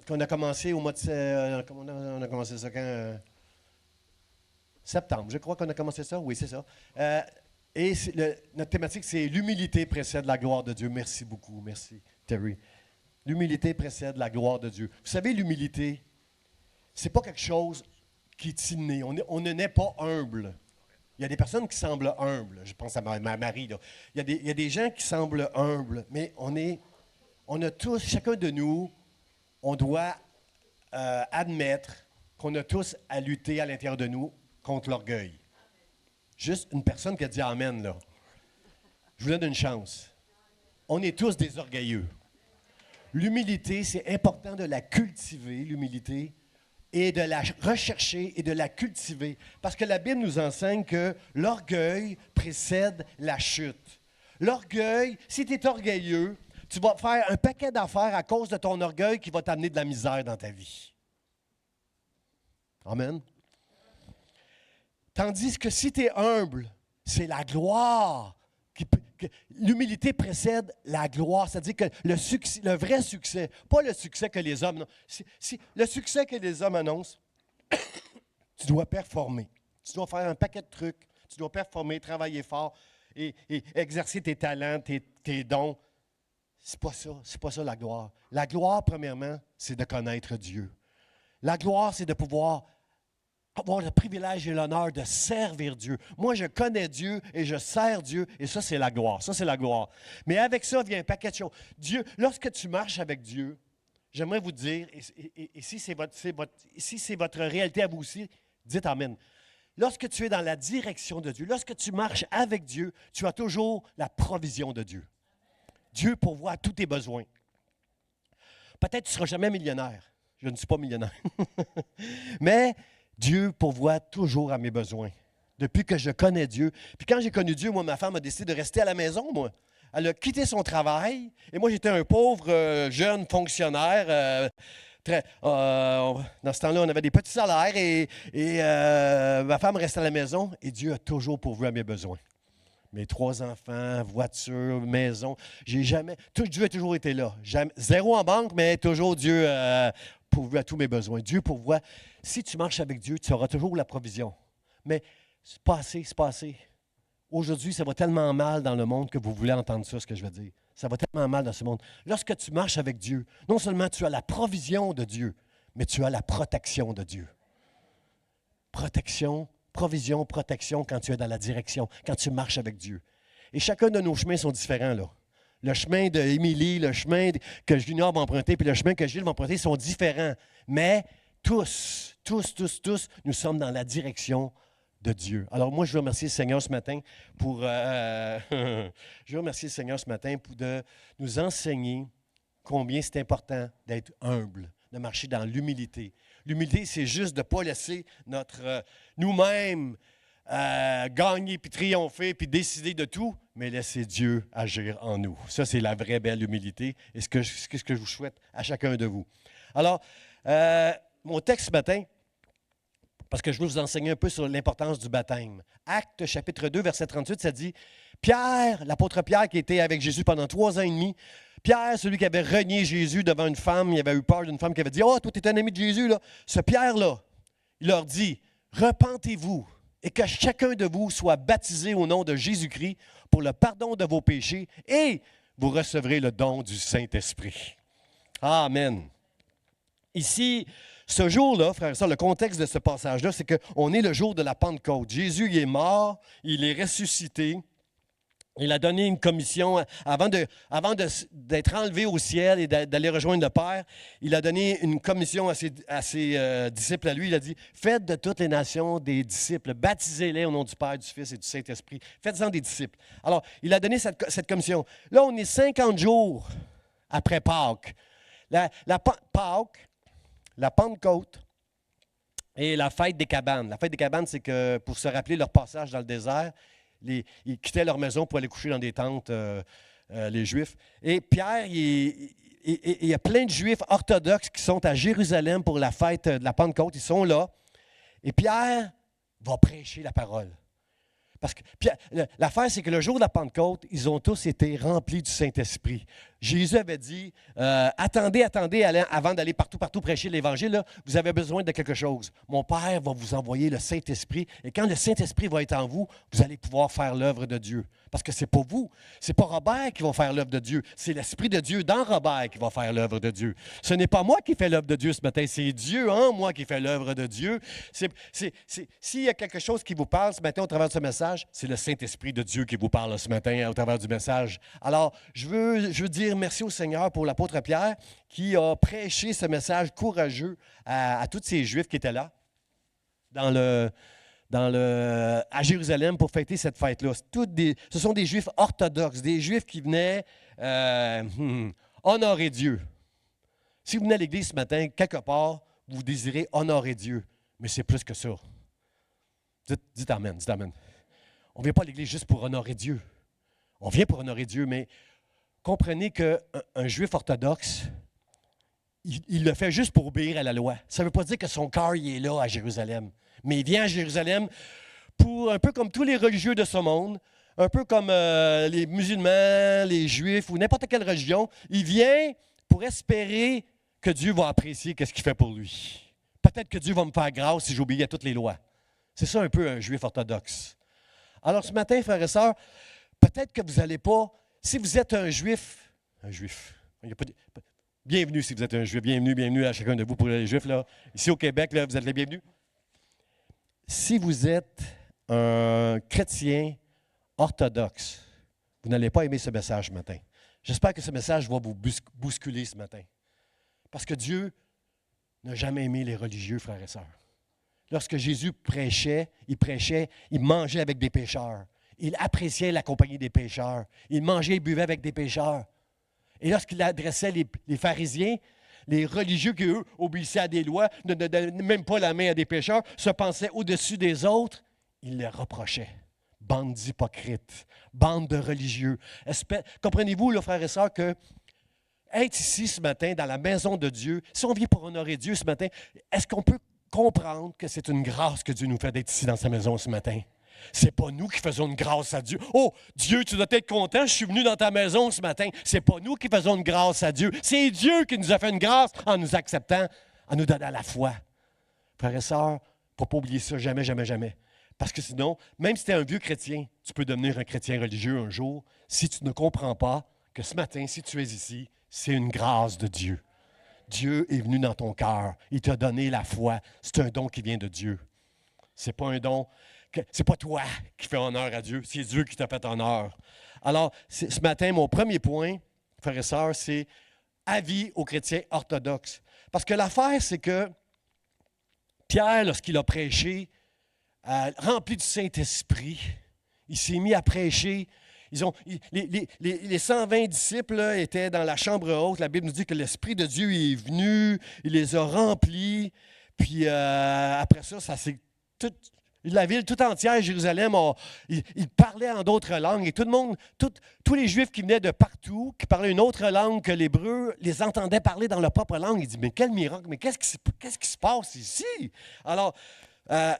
qu'on a commencé au mois de... on a commencé ça quand? Septembre, je crois qu'on a commencé ça. Oui, c'est ça. Et notre thématique, c'est l'humilité précède la gloire de Dieu. Merci beaucoup. Merci, Terry. L'humilité précède la gloire de Dieu. Vous savez, l'humilité, c'est pas quelque chose qui est inné. On ne naît pas humble. Il y a des personnes qui semblent humbles. Je pense à ma Marie. Là. Il y a des gens qui semblent humbles, mais on a tous, chacun de nous, on doit admettre qu'on a tous à lutter à l'intérieur de nous contre l'orgueil. Juste une personne qui a dit Amen, là. Je vous donne une chance. On est tous des orgueilleux. L'humilité, c'est important de la cultiver, l'humilité, et de la rechercher et de la cultiver. Parce que la Bible nous enseigne que l'orgueil précède la chute. L'orgueil, si tu es orgueilleux, tu vas faire un paquet d'affaires à cause de ton orgueil qui va t'amener de la misère dans ta vie. Amen. Tandis que si tu es humble, c'est la gloire. L'humilité précède la gloire. C'est-à-dire que le vrai succès, pas le succès que les hommes... le succès que les hommes annoncent, tu dois performer. Tu dois faire un paquet de trucs. Tu dois performer, travailler fort et exercer tes talents, tes dons. C'est pas ça la gloire. La gloire, premièrement, c'est de connaître Dieu. La gloire, c'est de pouvoir avoir le privilège et l'honneur de servir Dieu. Moi, je connais Dieu et je sers Dieu, et ça, c'est la gloire. Ça, c'est la gloire. Mais avec ça vient un paquet de choses. Dieu, lorsque tu marches avec Dieu, j'aimerais vous dire, et si c'est votre réalité à vous aussi, dites Amen. Lorsque tu es dans la direction de Dieu, lorsque tu marches avec Dieu, tu as toujours la provision de Dieu. Dieu pourvoit tous tes besoins. Peut-être que tu ne seras jamais millionnaire. Je ne suis pas millionnaire. Mais Dieu pourvoit toujours à mes besoins. Depuis que je connais Dieu. Puis quand j'ai connu Dieu, moi, ma femme a décidé de rester à la maison, moi. Elle a quitté son travail. Et moi, j'étais un pauvre jeune fonctionnaire. Dans ce temps-là, on avait des petits salaires. Et ma femme restait à la maison. Et Dieu a toujours pourvu à mes besoins. Mes 3 enfants, voiture, maison. Dieu a toujours été là. Zéro en banque, mais toujours Dieu pourvu à tous mes besoins. Dieu pourvoit. Si tu marches avec Dieu, tu auras toujours la provision. Mais c'est pas assez. Aujourd'hui, ça va tellement mal dans le monde que vous voulez entendre ça, ce que je veux dire. Ça va tellement mal dans ce monde. Lorsque tu marches avec Dieu, non seulement tu as la provision de Dieu, mais tu as la protection de Dieu. Provision, protection quand tu es dans la direction, quand tu marches avec Dieu. Et chacun de nos chemins sont différents, là. Le chemin d'Émilie, le chemin que Junior va emprunter, puis le chemin que Gilles va emprunter sont différents. Mais tous, nous sommes dans la direction de Dieu. Alors moi, je veux remercier le Seigneur ce matin de nous enseigner combien c'est important d'être humble, de marcher dans l'humilité. L'humilité, c'est juste de ne pas laisser nous-mêmes gagner, puis triompher, puis décider de tout, mais laisser Dieu agir en nous. Ça, c'est la vraie belle humilité et ce que je vous souhaite à chacun de vous. Alors, mon texte ce matin, parce que je veux vous enseigner un peu sur l'importance du baptême. Actes chapitre 2, verset 38, ça dit, Pierre, l'apôtre Pierre qui était avec Jésus pendant 3 ans et demi, Pierre, celui qui avait renié Jésus devant une femme, il avait eu peur d'une femme qui avait dit, « Oh, toi, tu es un ami de Jésus, là. » Ce Pierre-là, il leur dit, « Repentez-vous et que chacun de vous soit baptisé au nom de Jésus-Christ pour le pardon de vos péchés et vous recevrez le don du Saint-Esprit. » Amen. Ici, ce jour-là, frères et sœurs, le contexte de ce passage-là, c'est qu'on est le jour de la Pentecôte. Jésus, il est mort, il est ressuscité. Il a donné une commission, avant d'être enlevé au ciel et d'aller rejoindre le Père, il a donné une commission à ses disciples à lui. Il a dit, faites de toutes les nations des disciples, baptisez-les au nom du Père, du Fils et du Saint-Esprit. Faites-en des disciples. Alors, il a donné cette commission. Là, on est 50 jours après Pâques. Pâques, la Pentecôte et la fête des cabanes. La fête des cabanes, c'est que pour se rappeler leur passage dans le désert, ils quittaient leur maison pour aller coucher dans des tentes, les Juifs. Et Pierre, il y a plein de Juifs orthodoxes qui sont à Jérusalem pour la fête de la Pentecôte. Ils sont là. Et Pierre va prêcher la parole. Parce que l'affaire, c'est que le jour de la Pentecôte, ils ont tous été remplis du Saint-Esprit. Jésus avait dit, attendez, avant d'aller partout prêcher l'Évangile, là, vous avez besoin de quelque chose. Mon Père va vous envoyer le Saint-Esprit, et quand le Saint-Esprit va être en vous, vous allez pouvoir faire l'œuvre de Dieu. Parce que ce n'est pas vous, ce n'est pas Robert qui va faire l'œuvre de Dieu, c'est l'Esprit de Dieu dans Robert qui va faire l'œuvre de Dieu. Ce n'est pas moi qui fais l'œuvre de Dieu ce matin, c'est Dieu en moi qui fait l'œuvre de Dieu. S'il y a quelque chose qui vous parle ce matin au travers de ce message, c'est le Saint-Esprit de Dieu qui vous parle ce matin au travers du message. Alors, je veux dire merci au Seigneur pour l'apôtre Pierre qui a prêché ce message courageux à tous ces Juifs qui étaient là à Jérusalem pour fêter cette fête-là. Ce sont des Juifs orthodoxes, des Juifs qui venaient honorer Dieu. Si vous venez à l'Église ce matin, quelque part, vous désirez honorer Dieu, mais c'est plus que ça. Dites Amen, dites Amen. On ne vient pas à l'Église juste pour honorer Dieu. On vient pour honorer Dieu, mais comprenez qu'un Juif orthodoxe, il le fait juste pour obéir à la loi. Ça ne veut pas dire que son cœur il est là à Jérusalem. Mais il vient à Jérusalem pour, un peu comme tous les religieux de ce monde, un peu comme les musulmans, les Juifs ou n'importe quelle religion. Il vient pour espérer que Dieu va apprécier ce qu'il fait pour lui. Peut-être que Dieu va me faire grâce si j'obéis à toutes les lois. C'est ça un peu un Juif orthodoxe. Alors ce matin, frères et sœurs, peut-être que vous n'allez pas, si vous êtes un Juif, bienvenue si vous êtes un Juif, bienvenue à chacun de vous pour les Juifs, là. Ici au Québec, là, vous êtes les bienvenus. Si vous êtes un chrétien orthodoxe, vous n'allez pas aimer ce message ce matin. J'espère que ce message va vous bousculer ce matin. Parce que Dieu n'a jamais aimé les religieux, frères et sœurs. Lorsque Jésus prêchait, il mangeait avec des pécheurs. Il appréciait la compagnie des pécheurs. Il mangeait et buvait avec des pécheurs. Et lorsqu'il adressait les pharisiens, les religieux qui, eux, obéissaient à des lois, ne donnaient même pas la main à des pécheurs, se pensaient au-dessus des autres, il les reprochait. Bande d'hypocrites, bande de religieux. Comprenez-vous, là, frères et sœurs, que être ici ce matin, dans la maison de Dieu, si on vient pour honorer Dieu ce matin, est-ce qu'on peut comprendre que c'est une grâce que Dieu nous fait d'être ici dans sa maison ce matin? C'est pas nous qui faisons une grâce à Dieu. Oh, Dieu, tu dois être content, je suis venu dans ta maison ce matin. C'est pas nous qui faisons une grâce à Dieu. C'est Dieu qui nous a fait une grâce en nous acceptant, en nous donnant la foi. Frères et sœurs, il ne faut pas oublier ça, jamais, jamais, jamais. Parce que sinon, même si tu es un vieux chrétien, tu peux devenir un chrétien religieux un jour si tu ne comprends pas que ce matin, si tu es ici, c'est une grâce de Dieu. Dieu est venu dans ton cœur. Il t'a donné la foi. C'est un don qui vient de Dieu. Ce n'est pas un don, c'est pas toi qui fais honneur à Dieu, c'est Dieu qui t'a fait honneur. Alors, ce matin, mon premier point, frères et sœurs, c'est avis aux chrétiens orthodoxes. Parce que l'affaire, c'est que Pierre, lorsqu'il a prêché, rempli du Saint-Esprit, il s'est mis à prêcher. Les 120 disciples là, étaient dans la chambre haute. La Bible nous dit que l'Esprit de Dieu est venu, il les a remplis. Puis après ça, la ville tout entière, Jérusalem, il parlait en d'autres langues. Et tout le monde, tous les Juifs qui venaient de partout, qui parlaient une autre langue que l'hébreu, les entendaient parler dans leur propre langue. Ils disaient, mais quel miracle, mais qu'est-ce qui se passe ici? Alors,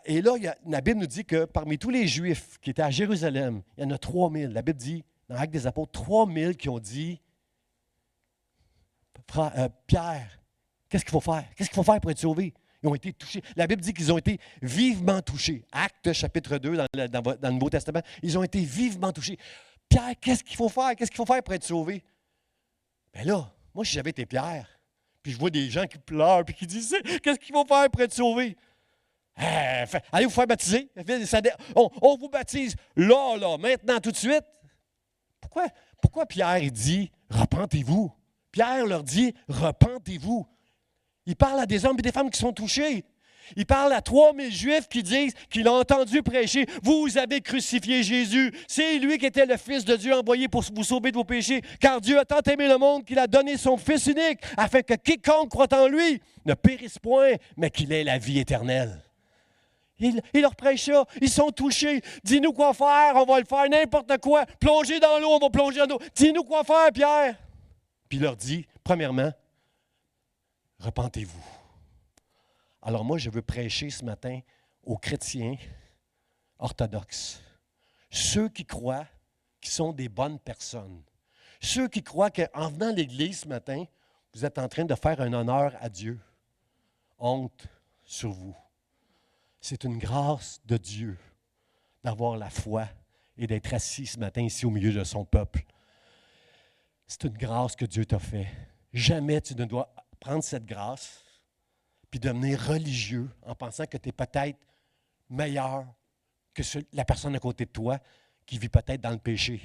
et là, la Bible nous dit que parmi tous les Juifs qui étaient à Jérusalem, il y en a 3000. La Bible dit, dans l'Acte des Apôtres, 3000 qui ont dit, Pierre, qu'est-ce qu'il faut faire? Qu'est-ce qu'il faut faire pour être sauvé? Ils ont été touchés. La Bible dit qu'ils ont été vivement touchés. Acte chapitre 2 dans le Nouveau Testament, ils ont été vivement touchés. Pierre, qu'est-ce qu'il faut faire? Qu'est-ce qu'il faut faire pour être sauvé? Bien là, moi, si j'avais été Pierre, puis je vois des gens qui pleurent, puis qui disent, qu'est-ce qu'il faut faire pour être sauvé? Allez vous faire baptiser. On vous baptise là, maintenant, tout de suite. Pourquoi Pierre il dit « repentez-vous » ? Pierre leur dit « repentez-vous ». Il parle à des hommes et des femmes qui sont touchés. Il parle à 3000 Juifs qui disent qu'il a entendu prêcher « Vous avez crucifié Jésus. C'est lui qui était le Fils de Dieu envoyé pour vous sauver de vos péchés. Car Dieu a tant aimé le monde qu'il a donné son Fils unique afin que quiconque croit en lui ne périsse point, mais qu'il ait la vie éternelle. » Il leur prêche ça. Ils sont touchés. Dis-nous quoi faire, on va le faire, n'importe quoi. Plonger dans l'eau, on va plonger dans l'eau. Dis-nous quoi faire, Pierre. Puis il leur dit, premièrement, repentez-vous. Alors moi, je veux prêcher ce matin aux chrétiens orthodoxes. Ceux qui croient qu'ils sont des bonnes personnes. ceux qui croient qu'en venant à l'Église ce matin, vous êtes en train de faire un honneur à Dieu. Honte sur vous. C'est une grâce de Dieu d'avoir la foi et d'être assis ce matin ici au milieu de son peuple. C'est une grâce que Dieu t'a fait. Jamais tu ne dois prendre cette grâce puis devenir religieux en pensant que tu es peut-être meilleur que la personne à côté de toi qui vit peut-être dans le péché.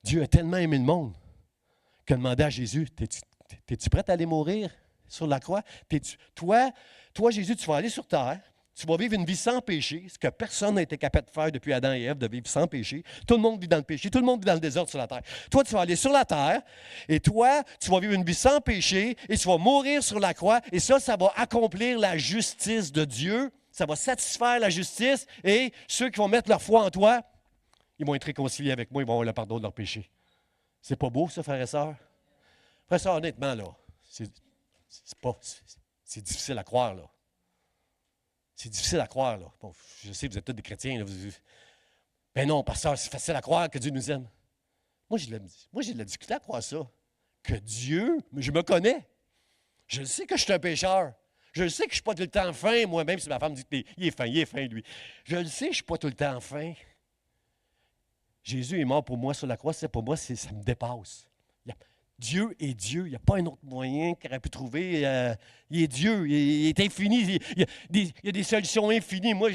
Dieu a tellement aimé le monde qu'il a demandé à Jésus, t'es-tu prêt à aller mourir sur la croix? Toi, Jésus, tu vas aller sur terre, tu vas vivre une vie sans péché, ce que personne n'a été capable de faire depuis Adam et Ève, de vivre sans péché. Tout le monde vit dans le péché, tout le monde vit dans le désordre sur la terre. Toi, tu vas aller sur la terre, et toi, tu vas vivre une vie sans péché, et tu vas mourir sur la croix, et ça va accomplir la justice de Dieu, ça va satisfaire la justice, et ceux qui vont mettre leur foi en toi, ils vont être réconciliés avec moi, ils vont avoir le pardon de leurs péchés. C'est pas beau, ça, frères et sœurs? Frères et sœurs, honnêtement, là, c'est difficile à croire, là. C'est difficile à croire, là. Bon, je sais, vous êtes tous des chrétiens, là. Ben non, pasteur, c'est facile à croire que Dieu nous aime. Moi, j'ai de la difficulté à croire ça. Que Dieu, je me connais. Je sais que je suis un pécheur. Je sais que je ne suis pas tout le temps fin, moi, même si ma femme dit qu'il est fin, lui. Je le sais que je ne suis pas tout le temps fin. Jésus est mort pour moi sur la croix, c'est pour moi, ça me dépasse. Dieu est Dieu, il n'y a pas un autre moyen qu'il aurait pu trouver. Il est Dieu, il est infini, il y a des solutions infinies. Moi,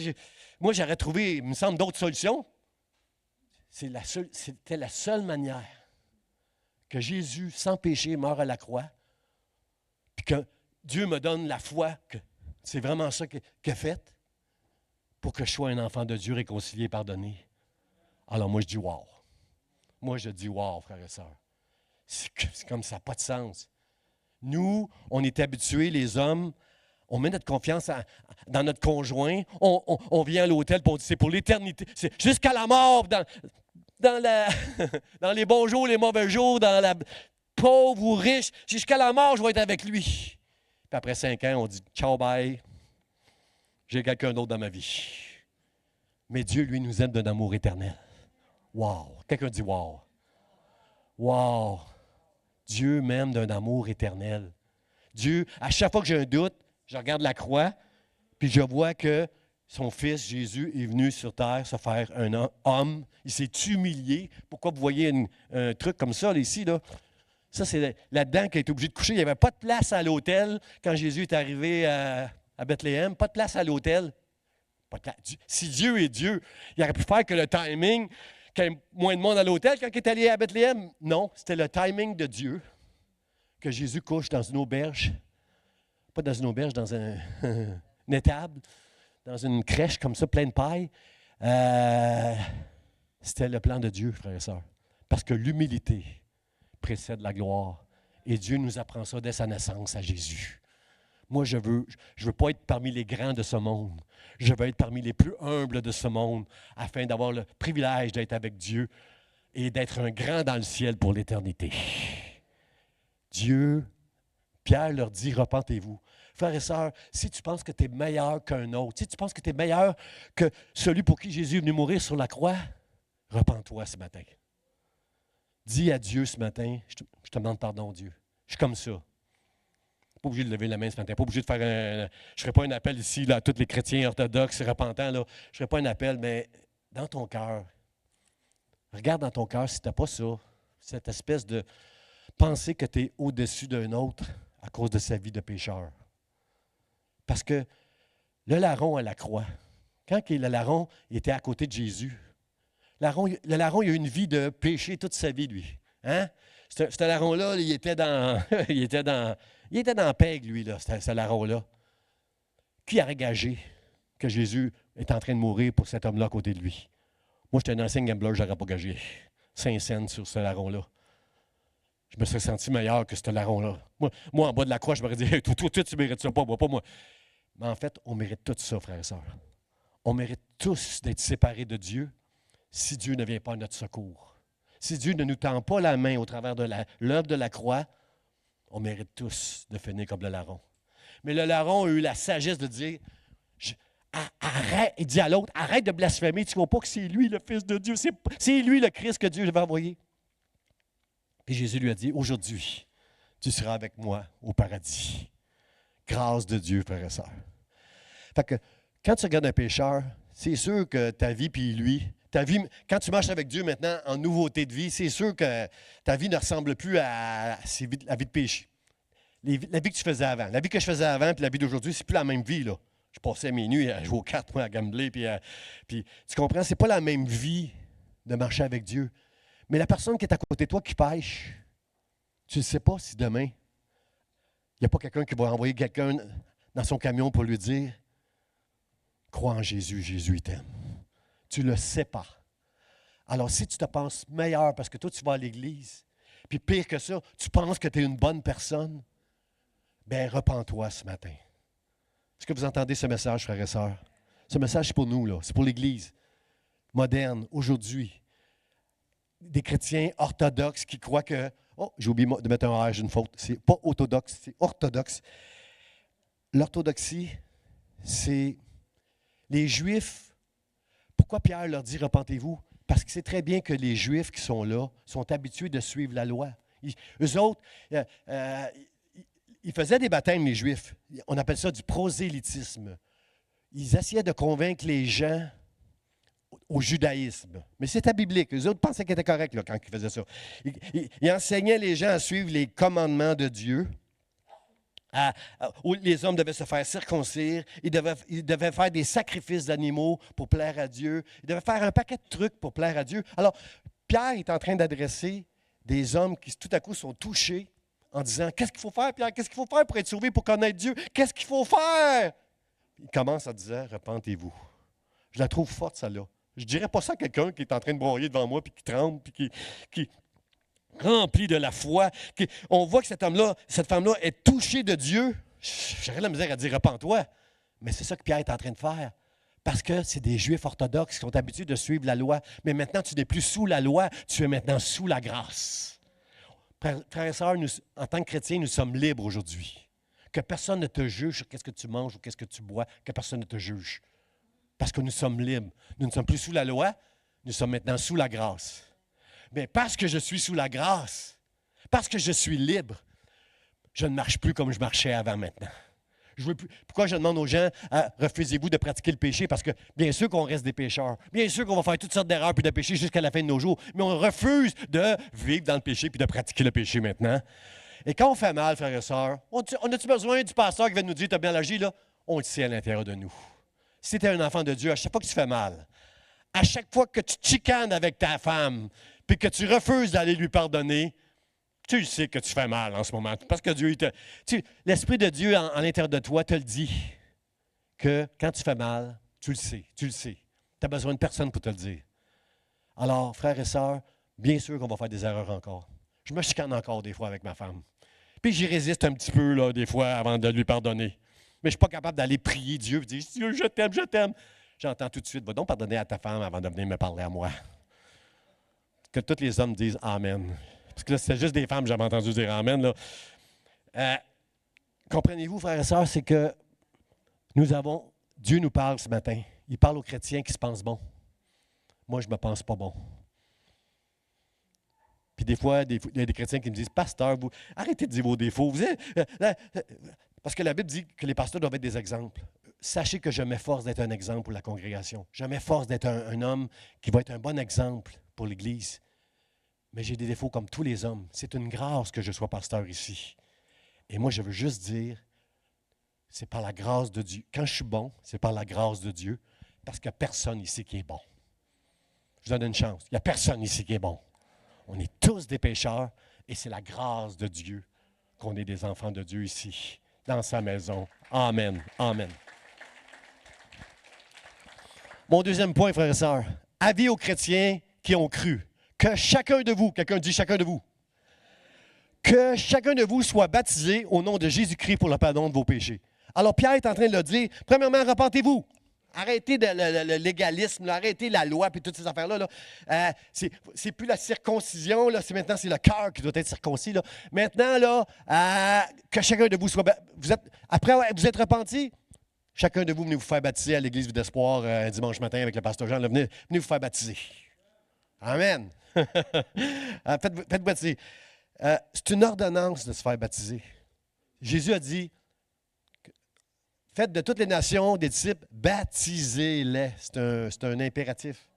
j'aurais trouvé, il me semble, d'autres solutions. C'était la seule manière que Jésus, sans péché, meurt à la croix, puis que Dieu me donne la foi que c'est vraiment ça qu'il a fait pour que je sois un enfant de Dieu réconcilié, pardonné. Alors moi, je dis wow. Moi, je dis wow, frères et sœurs. C'est comme ça, pas de sens. Nous, on est habitués, les hommes, on met notre confiance dans notre conjoint, on vient à l'hôtel, on dit c'est pour l'éternité, c'est jusqu'à la mort, dans les bons jours, les mauvais jours, dans la pauvre ou riche, jusqu'à la mort, je vais être avec lui. Puis après 5 ans, on dit ciao, bye, j'ai quelqu'un d'autre dans ma vie. Mais Dieu, lui, nous aime d'un amour éternel. Wow! Quelqu'un dit wow! Wow! Dieu m'aime d'un amour éternel. Dieu, à chaque fois que j'ai un doute, je regarde la croix, puis je vois que son fils Jésus est venu sur terre se faire un homme. Il s'est humilié. Pourquoi vous voyez un truc comme ça, là, ici, là? Ça, c'est là-dedans qu'il a été obligé de coucher. Il n'y avait pas de place à l'hôtel quand Jésus est arrivé à Bethléem. Pas de place à l'hôtel. Si Dieu est Dieu, il aurait pu faire que le timing, qu'il y ait moins de monde à l'hôtel quand il est allé à Bethléem. Non, c'était le timing de Dieu que Jésus couche dans une auberge. Pas dans une auberge, dans une étable, dans une crèche comme ça, pleine de paille. C'était le plan de Dieu, frères et sœurs. Parce que l'humilité précède la gloire. Et Dieu nous apprend ça dès sa naissance à Jésus. Moi, je veux pas être parmi les grands de ce monde. Je veux être parmi les plus humbles de ce monde afin d'avoir le privilège d'être avec Dieu et d'être un grand dans le ciel pour l'éternité. Dieu, Pierre leur dit, repentez-vous. Frères et sœurs, si tu penses que tu es meilleur qu'un autre, si tu penses que tu es meilleur que celui pour qui Jésus est venu mourir sur la croix, repens-toi ce matin. Dis à Dieu ce matin, je te demande pardon, Dieu. Je suis comme ça. Pas obligé de lever la main ce matin, pas obligé de faire je ne ferai pas un appel ici là, à tous les chrétiens orthodoxes repentants. Là. Je ne ferai pas un appel, mais dans ton cœur, regarde dans ton cœur si tu n'as pas ça, cette espèce de pensée que tu es au-dessus d'un autre à cause de sa vie de pécheur. Parce que le larron à la croix, quand le larron était à côté de Jésus, le larron il a eu une vie de péché toute sa vie, lui. Hein? Ce larron-là, il était dans la pègre, lui, là, ce larron-là. Qui a gagé que Jésus est en train de mourir pour cet homme-là à côté de lui? Moi, j'étais un ancien gambler, je n'aurais pas gagé 5 cents sur ce larron-là. Je me serais senti meilleur que ce larron-là. Moi, en bas de la croix, je m'aurais dit hey, toi, tu mérites ça, pas moi. Mais en fait, on mérite tout ça, frères et sœurs. On mérite tous d'être séparés de Dieu si Dieu ne vient pas à notre secours. Si Dieu ne nous tend pas la main au travers de l'œuvre de la croix, on mérite tous de finir comme le larron. Mais le larron a eu la sagesse de dire, arrête, il dit à l'autre, arrête de blasphémer, tu ne vois pas que c'est lui le Fils de Dieu, c'est lui le Christ que Dieu va envoyer. Puis Jésus lui a dit, aujourd'hui, tu seras avec moi au paradis. Grâce de Dieu, frères et sœurs. Fait que quand tu regardes un pécheur, c'est sûr que ta vie puis lui, ta vie, quand tu marches avec Dieu maintenant en nouveauté de vie, c'est sûr que ta vie ne ressemble plus à la vie de péché. La vie que tu faisais avant. La vie que je faisais avant puis la vie d'aujourd'hui, c'est plus la même vie, là. Je passais mes nuits à jouer aux cartes, moi, à gambler, puis tu comprends, c'est pas la même vie de marcher avec Dieu. Mais la personne qui est à côté de toi qui pêche, tu ne sais pas si demain, il n'y a pas quelqu'un qui va envoyer quelqu'un dans son camion pour lui dire « Crois en Jésus, Jésus t'aime ». Tu ne le sais pas. Alors, si tu te penses meilleur parce que toi, tu vas à l'église, puis pire que ça, tu penses que tu es une bonne personne, bien, repens-toi ce matin. Est-ce que vous entendez ce message, frères et sœurs? Ce message, c'est pour nous, là. C'est pour l'Église moderne, aujourd'hui. Des chrétiens orthodoxes qui croient que... Oh, j'ai oublié de mettre un R, j'ai une faute. C'est pas orthodoxe, c'est orthodoxe. L'orthodoxie, c'est les Juifs. Pourquoi Pierre leur dit « Repentez-vous » ? Parce qu'il sait très bien que les Juifs qui sont là sont habitués de suivre la loi. Eux autres, ils faisaient des baptêmes, les Juifs. On appelle ça du prosélytisme. Ils essayaient de convaincre les gens au judaïsme. Mais c'était biblique. Les autres pensaient qu'ils étaient corrects là, quand ils faisaient ça. Ils enseignaient les gens à suivre les commandements de Dieu. Où les hommes devaient se faire circoncire. Ils devaient faire des sacrifices d'animaux pour plaire à Dieu. Ils devaient faire un paquet de trucs pour plaire à Dieu. Alors, Pierre est en train d'adresser des hommes qui tout à coup sont touchés en disant « Qu'est-ce qu'il faut faire, Pierre? Qu'est-ce qu'il faut faire pour être sauvé, pour connaître Dieu? Qu'est-ce qu'il faut faire? » Il commence en disant « Repentez-vous. » Je la trouve forte, celle-là. Je ne dirais pas ça à quelqu'un qui est en train de broyer devant moi, puis qui tremble, puis qui rempli de la foi. On voit que cet homme-là, cette femme-là est touchée de Dieu. J'aurais la misère à dire « Repends-toi ». Mais c'est ça que Pierre est en train de faire. Parce que c'est des Juifs orthodoxes qui sont habitués de suivre la loi. Mais maintenant, tu n'es plus sous la loi, tu es maintenant sous la grâce. Frères et sœurs, en tant que chrétiens, nous sommes libres aujourd'hui. Que personne ne te juge sur qu'est-ce que tu manges ou qu'est-ce que tu bois, que personne ne te juge. Parce que nous sommes libres. Nous ne sommes plus sous la loi, nous sommes maintenant sous la grâce. Mais parce que je suis sous la grâce, parce que je suis libre, je ne marche plus comme je marchais avant maintenant. Pourquoi je demande aux gens, refusez-vous de pratiquer le péché? Parce que bien sûr qu'on reste des pécheurs. Bien sûr qu'on va faire toutes sortes d'erreurs puis de péchés jusqu'à la fin de nos jours. Mais on refuse de vivre dans le péché puis de pratiquer le péché maintenant. Et quand on fait mal, frères et sœurs, on a-tu besoin du pasteur qui va nous dire « T'as bien agi, là? » On le sait à l'intérieur de nous. Si tu es un enfant de Dieu, à chaque fois que tu fais mal, à chaque fois que tu te chicanes avec ta femme puis que tu refuses d'aller lui pardonner, tu sais que tu fais mal en ce moment. Parce que Dieu, l'Esprit de Dieu en l'intérieur de toi te le dit que quand tu fais mal, tu le sais. Tu n'as besoin de personne pour te le dire. Alors, frères et sœurs, bien sûr qu'on va faire des erreurs encore. Je me chicane encore des fois avec ma femme. Puis j'y résiste un petit peu, là, des fois, avant de lui pardonner. Mais je ne suis pas capable d'aller prier Dieu et dire « Dieu, je t'aime, je t'aime ». J'entends tout de suite « Va donc pardonner à ta femme avant de venir me parler à moi ». Que tous les hommes disent « Amen ». Parce que là, c'est juste des femmes, j'avais entendu dire Amen. Là. Comprenez-vous, frères et sœurs, c'est que Dieu nous parle ce matin. Il parle aux chrétiens qui se pensent bons. Moi, je ne me pense pas bon. Puis des fois, il y a des chrétiens qui me disent, pasteur, vous arrêtez de dire vos défauts. Parce que la Bible dit que les pasteurs doivent être des exemples. Sachez que je m'efforce d'être un exemple pour la congrégation. Je m'efforce d'être un homme qui va être un bon exemple pour l'Église. Mais j'ai des défauts comme tous les hommes. C'est une grâce que je sois pasteur ici. Et moi, je veux juste dire, c'est par la grâce de Dieu. Quand je suis bon, c'est par la grâce de Dieu, parce qu'il n'y a personne ici qui est bon. Je vous donne une chance. Il n'y a personne ici qui est bon. On est tous des pécheurs, et c'est la grâce de Dieu qu'on est des enfants de Dieu ici, dans sa maison. Amen. Amen. Mon deuxième point, frères et sœurs, avis aux chrétiens qui ont cru. Que chacun de vous, quelqu'un dit chacun de vous, que chacun de vous soit baptisé au nom de Jésus-Christ pour le pardon de vos péchés. Alors Pierre est en train de le dire, premièrement, repentez-vous. Arrêtez le légalisme, là, arrêtez la loi et toutes ces affaires-là. Là. C'est plus la circoncision, là, maintenant c'est le cœur qui doit être circoncis. Là. Maintenant, là, que chacun de vous soit... Après vous êtes repentis, chacun de vous venez vous faire baptiser à l'Église d'Espoir un dimanche matin avec le pasteur Jean. Là, venez vous faire baptiser. Amen. Faites baptiser. C'est une ordonnance de se faire baptiser. Jésus a dit, faites de toutes les nations des disciples, baptisez-les. C'est un impératif.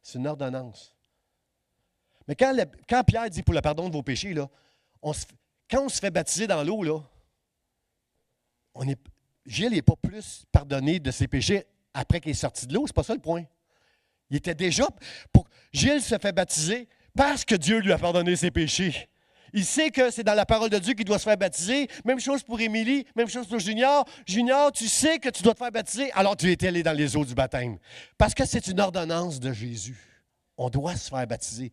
C'est une ordonnance. Mais quand Pierre dit pour le pardon de vos péchés, là, quand on se fait baptiser dans l'eau, là, Gilles n'est pas plus pardonné de ses péchés après qu'il est sorti de l'eau. C'est pas ça le point. Il était déjà... Gilles se fait baptiser parce que Dieu lui a pardonné ses péchés. Il sait que c'est dans la parole de Dieu qu'il doit se faire baptiser. Même chose pour Émilie, même chose pour Junior. Junior, tu sais que tu dois te faire baptiser, alors tu es allé dans les eaux du baptême. Parce que c'est une ordonnance de Jésus. On doit se faire baptiser.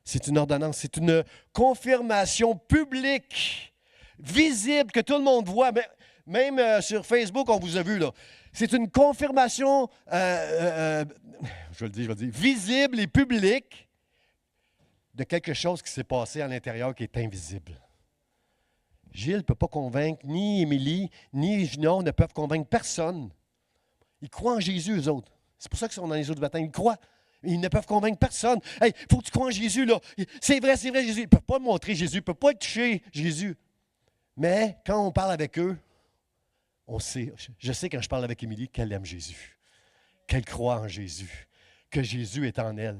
C'est une ordonnance, c'est une confirmation publique, visible, que tout le monde voit. Même sur Facebook, on vous a vu, là. C'est une confirmation, je vais le dire, visible et publique de quelque chose qui s'est passé à l'intérieur qui est invisible. Gilles ne peut pas convaincre, ni Émilie, ni Junior ne peuvent convaincre personne. Ils croient en Jésus, eux autres. C'est pour ça qu'ils sont dans les eaux du baptême. Ils croient. Ils ne peuvent convaincre personne. Hey, il faut que tu crois en Jésus, là. C'est vrai, Jésus. Ils ne peuvent pas montrer Jésus. Ils ne peuvent pas toucher Jésus. Mais quand on parle avec eux, on sait, je sais quand je parle avec Émilie qu'elle aime Jésus, qu'elle croit en Jésus, que Jésus est en elle.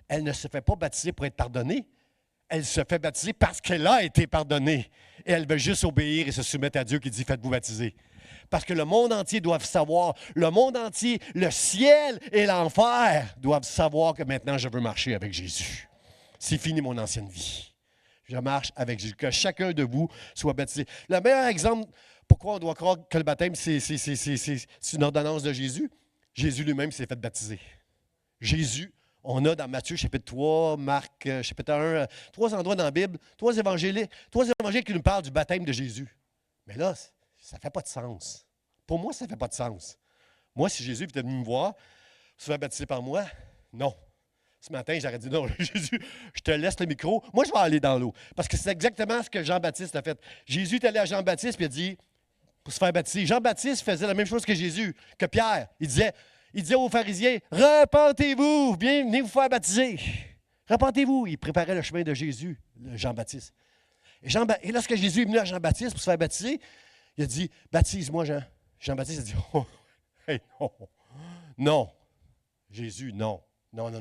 Elle ne se fait pas baptiser pour être pardonnée. Elle se fait baptiser parce qu'elle a été pardonnée. Et elle veut juste obéir et se soumettre à Dieu qui dit « Faites-vous baptiser ». Parce que le monde entier doit savoir, le monde entier, le ciel et l'enfer doivent savoir que maintenant je veux marcher avec Jésus. C'est fini mon ancienne vie. Je marche avec Jésus. Que chacun de vous soit baptisé. Le meilleur exemple, pourquoi on doit croire que le baptême, c'est une ordonnance de Jésus? Jésus lui-même s'est fait baptiser. Jésus, on a dans Matthieu chapitre 3, Marc chapitre 1, 3 endroits dans la Bible, 3 évangiles qui nous parlent du baptême de Jésus. Mais là, ça ne fait pas de sens. Pour moi, ça ne fait pas de sens. Moi, si Jésus était venu me voir, se faire baptiser par moi, non. Ce matin, j'aurais dit non, Jésus, je te laisse le micro. Moi, je vais aller dans l'eau. Parce que c'est exactement ce que Jean-Baptiste a fait. Jésus est allé à Jean-Baptiste et il a dit, pour se faire baptiser. Jean-Baptiste faisait la même chose que Jésus, que Pierre. Il disait aux pharisiens, repentez-vous, venez vous faire baptiser. Repentez-vous. Il préparait le chemin de Jésus, Jean-Baptiste. Et lorsque Jésus est venu à Jean-Baptiste pour se faire baptiser, il a dit, baptise-moi, Jean. Jean-Baptiste a dit, oh, hey, non, non. Jésus, non. Non,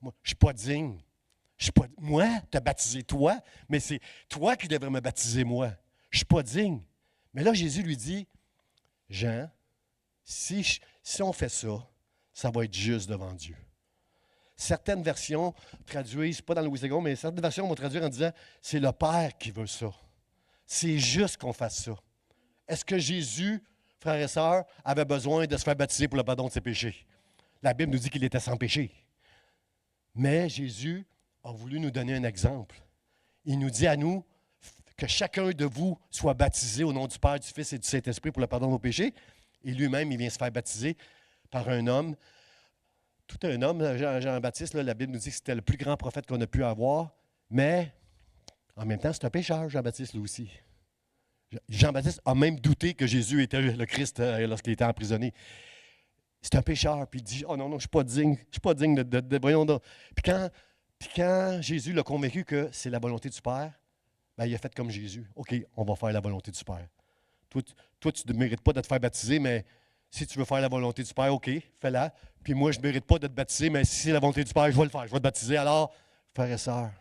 moi, je ne suis pas digne. Moi, tu as baptisé toi, mais c'est toi qui devrais me baptiser moi. Je ne suis pas digne. Mais là, Jésus lui dit, Jean, si on fait ça, ça va être juste devant Dieu. Certaines versions traduisent, pas dans Louis II, mais certaines versions vont traduire en disant, c'est le Père qui veut ça. C'est juste qu'on fasse ça. Est-ce que Jésus, frères et sœurs, avait besoin de se faire baptiser pour le pardon de ses péchés? La Bible nous dit qu'il était sans péché. Mais Jésus a voulu nous donner un exemple. Il nous dit à nous que chacun de vous soit baptisé au nom du Père, du Fils et du Saint-Esprit pour le pardon de vos péchés. Et lui-même, il vient se faire baptiser par un homme. Tout un homme, Jean-Baptiste, là, la Bible nous dit que c'était le plus grand prophète qu'on a pu avoir. Mais en même temps, c'est un pécheur, Jean-Baptiste, lui aussi. Jean-Baptiste a même douté que Jésus était le Christ lorsqu'il était emprisonné. C'est un pécheur, puis il dit, oh non, je ne suis pas digne de voyons donc. Puis quand Jésus l'a convaincu que c'est la volonté du Père, ben, il a fait comme Jésus. OK, on va faire la volonté du Père. Toi, tu ne mérites pas de te faire baptiser, mais si tu veux faire la volonté du Père, OK, fais-la. Puis moi, je ne mérite pas de te baptiser, mais si c'est la volonté du Père, je vais le faire, je vais te baptiser. Alors, frères et sœurs,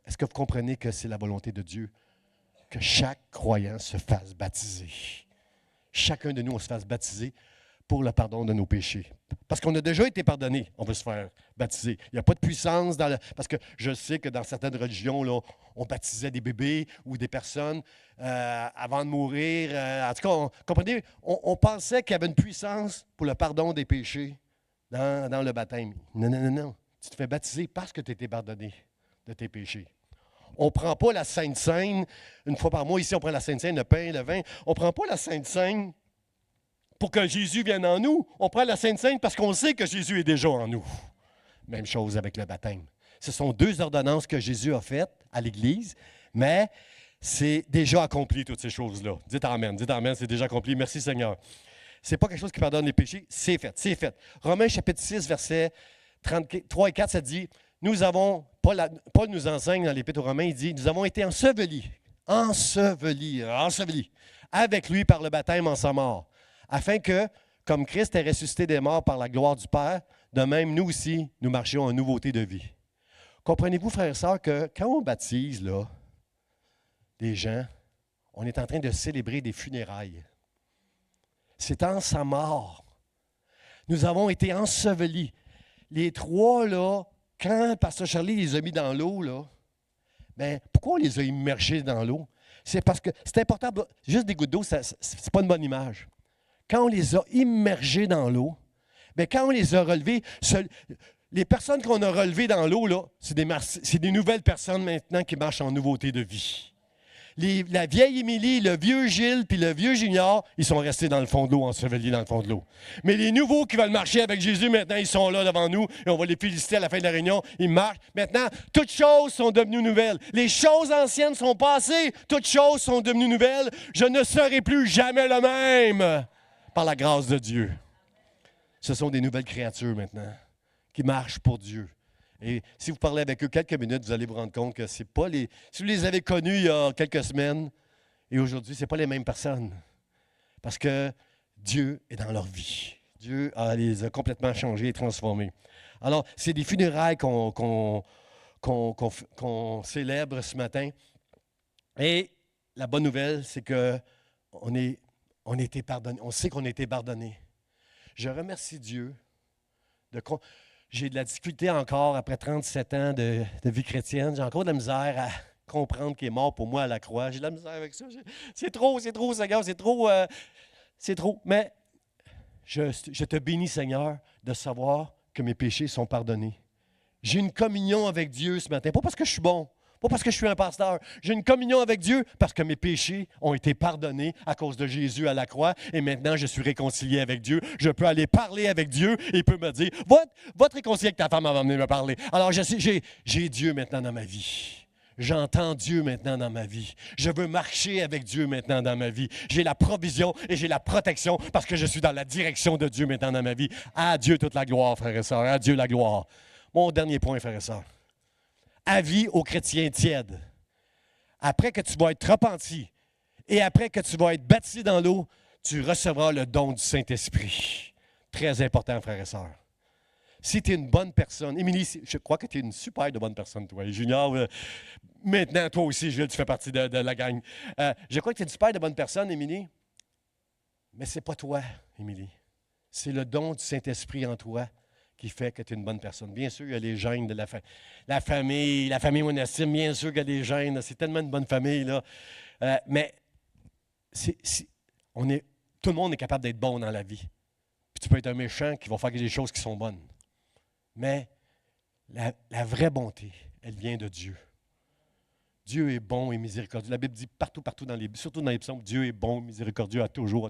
est-ce que vous comprenez que c'est la volonté de Dieu que chaque croyant se fasse baptiser? Chacun de nous, on se fasse baptiser pour le pardon de nos péchés. Parce qu'on a déjà été pardonné, on veut se faire baptiser. Il n'y a pas de puissance dans parce que je sais que dans certaines religions, là, on baptisait des bébés ou des personnes avant de mourir. En tout cas, comprenez, on pensait qu'il y avait une puissance pour le pardon des péchés dans le baptême. Non. Tu te fais baptiser parce que tu as été pardonné de tes péchés. On ne prend pas la Sainte Seine. Une fois par mois, ici, on prend la Sainte Seine, le pain, le vin. On ne prend pas la Sainte Seine pour que Jésus vienne en nous. On prend la Sainte Seine parce qu'on sait que Jésus est déjà en nous. Même chose avec le baptême. Ce sont 2 ordonnances que Jésus a faites à l'Église, mais c'est déjà accompli, toutes ces choses-là. Dites Amen, c'est déjà accompli. Merci Seigneur. Ce n'est pas quelque chose qui pardonne les péchés, c'est fait. Romains chapitre 6, versets 3 et 4, ça dit, Paul nous enseigne dans l'Épître aux Romains, il dit, nous avons été ensevelis avec lui par le baptême en sa mort, afin que, comme Christ est ressuscité des morts par la gloire du Père, de même, nous aussi, nous marchions en nouveauté de vie. Comprenez-vous, frères et sœurs, que quand on baptise là, des gens, on est en train de célébrer des funérailles. C'est en sa mort. Nous avons été ensevelis. Les trois, là, quand Pasteur Charlie les a mis dans l'eau, là, ben, pourquoi on les a immergés dans l'eau? C'est parce que c'est important. Juste des gouttes d'eau, c'est pas une bonne image. Quand on les a immergés dans l'eau, bien, quand on les a relevés, les personnes qu'on a relevées dans l'eau, là, c'est des nouvelles personnes maintenant qui marchent en nouveauté de vie. La vieille Émilie, le vieux Gilles puis le vieux Junior, ils sont restés dans le fond de l'eau, ensevelis dans le fond de l'eau. Mais les nouveaux qui veulent marcher avec Jésus, maintenant, ils sont là devant nous et on va les féliciter à la fin de la réunion. Ils marchent. Maintenant, toutes choses sont devenues nouvelles. Les choses anciennes sont passées. Toutes choses sont devenues nouvelles. Je ne serai plus jamais le même par la grâce de Dieu. Ce sont des nouvelles créatures maintenant qui marchent pour Dieu. Et si vous parlez avec eux quelques minutes, vous allez vous rendre compte que c'est pas les... Si vous les avez connus il y a quelques semaines et aujourd'hui, ce n'est pas les mêmes personnes. Parce que Dieu est dans leur vie. Dieu les a complètement changés et transformés. Alors, c'est des funérailles qu'on célèbre ce matin. Et la bonne nouvelle, c'est qu'on a été pardonné. On sait qu'on a été pardonné. Je remercie Dieu j'ai de la difficulté encore, après 37 ans de vie chrétienne, j'ai encore de la misère à comprendre qu'il est mort pour moi à la croix. J'ai de la misère avec ça. C'est trop, Seigneur, c'est trop. Mais je te bénis, Seigneur, de savoir que mes péchés sont pardonnés. J'ai une communion avec Dieu ce matin, pas parce que je suis bon, pas parce que je suis un pasteur. J'ai une communion avec Dieu parce que mes péchés ont été pardonnés à cause de Jésus à la croix. Et maintenant, je suis réconcilié avec Dieu. Je peux aller parler avec Dieu et il peut me dire, va te réconcilier avec ta femme avant de venir me parler. Alors, j'ai Dieu maintenant dans ma vie. J'entends Dieu maintenant dans ma vie. Je veux marcher avec Dieu maintenant dans ma vie. J'ai la provision et j'ai la protection parce que je suis dans la direction de Dieu maintenant dans ma vie. À Dieu toute la gloire, frères et sœurs. À Dieu la gloire. Mon dernier point, frères et sœurs. Avis aux chrétiens tièdes. Après que tu vas être repenti et après que tu vas être baptisé dans l'eau, tu recevras le don du Saint-Esprit. Très important, frères et sœurs. Si tu es une bonne personne, Émilie, je crois que tu es une super de bonne personne, toi. Et Junior, maintenant, toi aussi, Gilles, tu fais partie de la gang. Je crois que tu es une super de bonne personne, Émilie, mais ce n'est pas toi, Émilie. C'est le don du Saint-Esprit en toi qui fait que tu es une bonne personne. Bien sûr, il y a les gènes de la famille monastime, bien sûr qu'il y a des gènes, c'est tellement une bonne famille, là. Mais tout le monde est capable d'être bon dans la vie. Puis tu peux être un méchant qui va faire des choses qui sont bonnes. Mais la vraie bonté, elle vient de Dieu. Dieu est bon et miséricordieux. La Bible dit partout, surtout dans les psaumes, Dieu est bon, miséricordieux à toujours.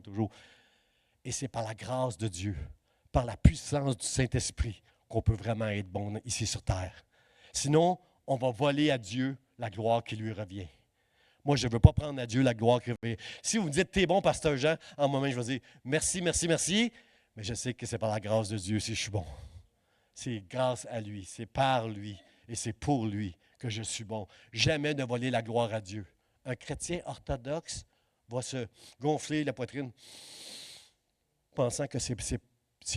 Et c'est par la grâce de Dieu, par la puissance du Saint-Esprit, qu'on peut vraiment être bon ici sur terre. Sinon, on va voler à Dieu la gloire qui lui revient. Moi, je ne veux pas prendre à Dieu la gloire qui lui revient. Si vous me dites, t'es bon, pasteur Jean, en un moment, je vais dire, merci, mais je sais que c'est par la grâce de Dieu si je suis bon. C'est grâce à lui, c'est par lui et c'est pour lui que je suis bon. Jamais ne voler la gloire à Dieu. Un chrétien orthodoxe va se gonfler la poitrine pensant que c'est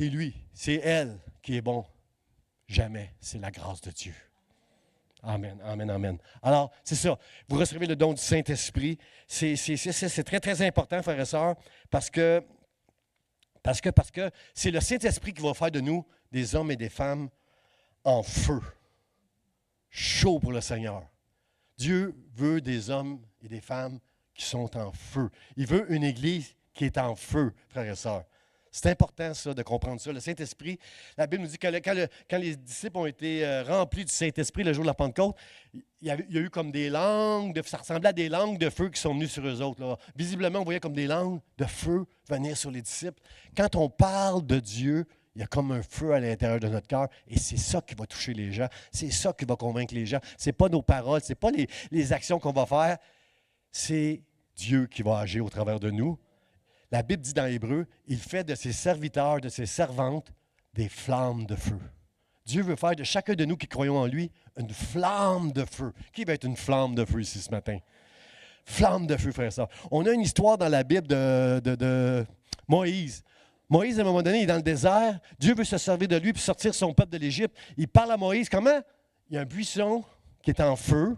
lui, c'est elle qui est bon. Jamais, c'est la grâce de Dieu. Amen, amen, amen. Alors, c'est ça. Vous recevez le don du Saint-Esprit. C'est très, très important, frères et sœurs, parce que c'est le Saint-Esprit qui va faire de nous des hommes et des femmes en feu, chauds pour le Seigneur. Dieu veut des hommes et des femmes qui sont en feu. Il veut une Église qui est en feu, frères et sœurs. C'est important, ça, de comprendre ça. Le Saint-Esprit, la Bible nous dit que quand les disciples ont été remplis du Saint-Esprit le jour de la Pentecôte, il y a eu comme des langues, ça ressemblait à des langues de feu qui sont venues sur eux autres. Là. Visiblement, on voyait comme des langues de feu venir sur les disciples. Quand on parle de Dieu, il y a comme un feu à l'intérieur de notre cœur et c'est ça qui va toucher les gens. C'est ça qui va convaincre les gens. Ce n'est pas nos paroles, ce n'est pas les actions qu'on va faire. C'est Dieu qui va agir au travers de nous. La Bible dit dans Hébreu, il fait de ses serviteurs, de ses servantes, des flammes de feu. Dieu veut faire de chacun de nous qui croyons en lui une flamme de feu. Qui va être une flamme de feu ici ce matin? Flamme de feu, frère et sœur. On a une histoire dans la Bible de Moïse. Moïse, à un moment donné, il est dans le désert. Dieu veut se servir de lui pour sortir son peuple de l'Égypte. Il parle à Moïse. Comment? Il y a un buisson qui est en feu.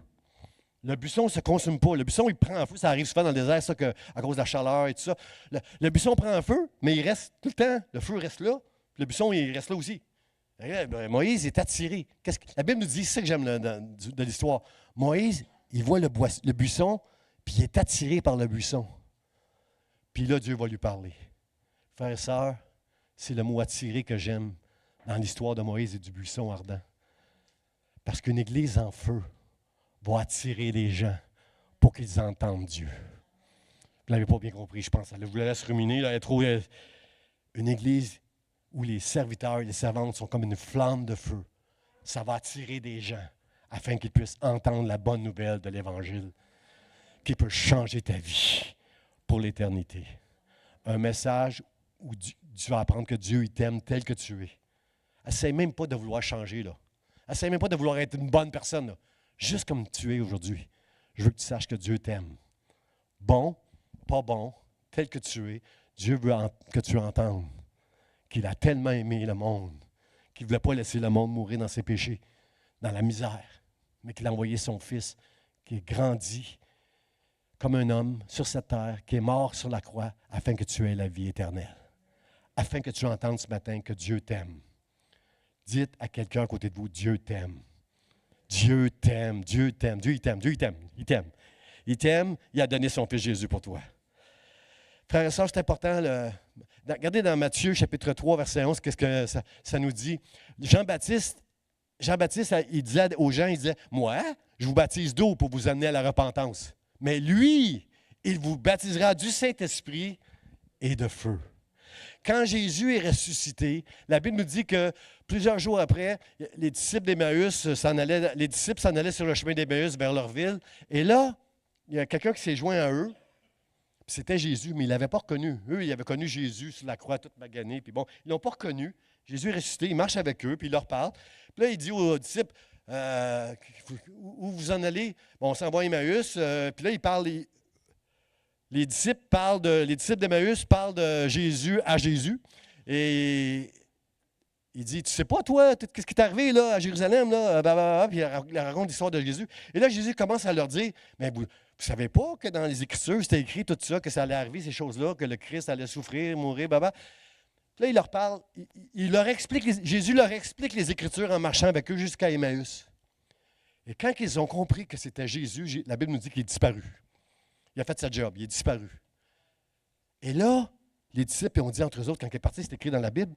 Le buisson ne se consume pas. Le buisson, il prend en feu. Ça arrive souvent dans le désert, ça, à cause de la chaleur et tout ça. Le buisson prend en feu, mais il reste tout le temps. Le feu reste là. Le buisson, il reste là aussi. Et là, Moïse est attiré. La Bible nous dit, c'est ça que j'aime de l'histoire. Moïse, il voit le buisson, puis il est attiré par le buisson. Puis là, Dieu va lui parler. Frères et sœurs, c'est le mot attiré que j'aime dans l'histoire de Moïse et du buisson ardent. Parce qu'une église en feu va attirer les gens pour qu'ils entendent Dieu. Vous ne l'avez pas bien compris, je pense. Je vous la laisse ruminer. Là, une église où les serviteurs et les servantes sont comme une flamme de feu. Ça va attirer des gens afin qu'ils puissent entendre la bonne nouvelle de l'Évangile qui peut changer ta vie pour l'éternité. Un message où tu vas apprendre que Dieu il t'aime tel que tu es. Essaye même pas de vouloir changer, là. Essaye même pas de vouloir être une bonne personne, là. Juste comme tu es aujourd'hui. Je veux que tu saches que Dieu t'aime. Bon, pas bon, tel que tu es, Dieu veut que tu entendes qu'il a tellement aimé le monde qu'il ne voulait pas laisser le monde mourir dans ses péchés, dans la misère, mais qu'il a envoyé son Fils qui est grandi comme un homme sur cette terre, qui est mort sur la croix afin que tu aies la vie éternelle. Afin que tu entendes ce matin que Dieu t'aime. Dites à quelqu'un à côté de vous, Dieu t'aime. Dieu t'aime, Dieu t'aime, Dieu il t'aime, Dieu il t'aime, il t'aime. Il t'aime, il a donné son Fils Jésus pour toi. Frères et sœurs, c'est important. Regardez dans Matthieu, chapitre 3, verset 11, qu'est-ce que ça nous dit. Jean-Baptiste, il disait aux gens, il disait, moi, je vous baptise d'eau pour vous amener à la repentance. Mais lui, il vous baptisera du Saint-Esprit et de feu. Quand Jésus est ressuscité, la Bible nous dit que plusieurs jours après, les disciples s'en allaient sur le chemin d'Emmaüs vers leur ville. Et là, il y a quelqu'un qui s'est joint à eux. C'était Jésus, mais ils ne l'avaient pas reconnu. Eux, ils avaient connu Jésus sur la croix toute maganée. Puis bon, ils ne l'ont pas reconnu. Jésus est ressuscité, il marche avec eux, puis il leur parle. Puis là, il dit aux disciples, où vous en allez? Bon, on s'en va à Emmaüs. Puis là, il parle... Les disciples d'Emmaüs parlent de Jésus à Jésus. Et il dit, tu sais pas, toi, qu'est-ce qui t'est arrivé là, à Jérusalem? Là? Puis il raconte l'histoire de Jésus. Et là, Jésus commence à leur dire, mais vous ne savez pas que dans les Écritures, c'était écrit tout ça, que ça allait arriver, ces choses-là, que le Christ allait souffrir, mourir, Puis là, il leur parle, Jésus leur explique les Écritures en marchant avec eux jusqu'à Emmaüs. Et quand ils ont compris que c'était Jésus, la Bible nous dit qu'il est disparu. Il a fait sa job, il est disparu. Et là, les disciples ont dit entre eux autres, quand il est parti, c'est écrit dans la Bible,